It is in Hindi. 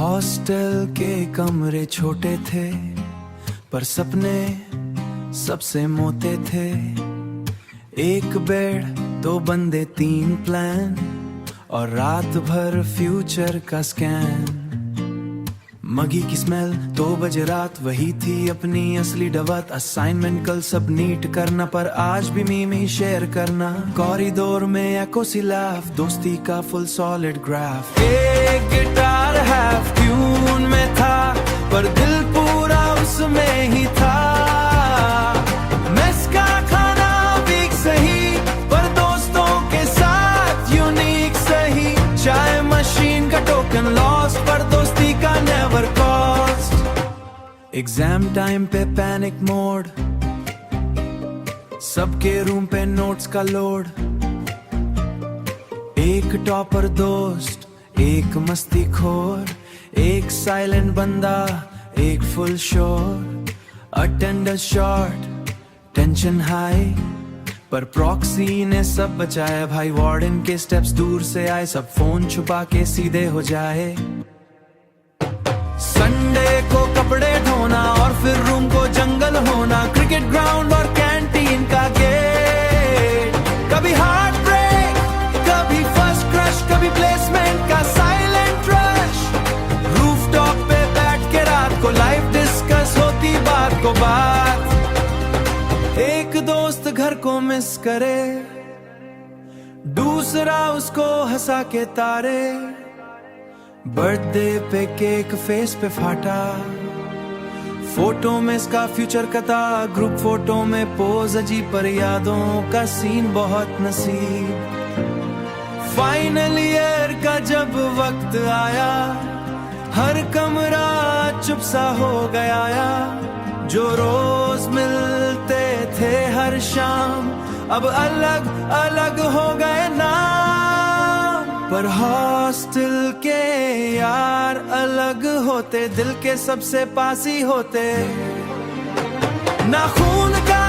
हॉस्टल के कमरे छोटे थे पर सपने सबसे मोटे थे। एक बेड, दो बंदे, तीन प्लान और रात भर फ्यूचर का स्कैन। मगी की स्मेल, 2 बजे रात, वही थी अपनी असली डवत। असाइनमेंट कल सब नीट करना पर आज भी मीमी शेयर करना। कॉरिडोर में एको सी लाफ, दोस्ती का फुल सॉलिड ग्राफ। एक गिटार हाफ ट्यून में था पर दिल पूरा उसमें ही था। मेस का खाना वीक सही पर दोस्तों के साथ यूनिक सही। चाय मशीन का टोकन लॉस्ट पर दोस्ती का नेवर कॉस्ट। एग्जाम टाइम पे पैनिक मोड, सबके रूम पे नोट्स का लोड। एक टॉपर दोस्त, एक मस्ती खोर, एक साइलेंट बंदा, एक फुल शोर। अटेंडेंस शॉर्ट, टेंशन हाई पर प्रॉक्सी ने सब बचाया भाई। वार्डन के स्टेप्स दूर से आए, सब फोन छुपा के सीधे हो जाए। संडे को कपड़े धोना और फिर रूम को जंगल होना। क्रिकेट ग्राउंड और कैंटीन का गेट। कभी हार्ट ब्रेक, कभी फर्स्ट क्रश, कभी प्लेसमेंट का साइलेंट रश। रूफटॉप पे बैठ के रात को लाइव डिस्कस होती बात को बात। एक दोस्त घर को मिस करे, दूसरा उसको हंसा के तारे। बर्थडे पे केक फेस पे फाटा, फोटो में इसका फ्यूचर का था। ग्रुप फोटो में पोज अजीब पर यादों का सीन बहुत नसीब। फाइनल ईयर का जब वक्त आया, हर कमरा चुप सा हो गया। जो रोज मिलते थे हर शाम अब अलग अलग हो गए नाम। पर हॉस्टल के यार अलग होते, दिल के सबसे पास ही होते। ना खून का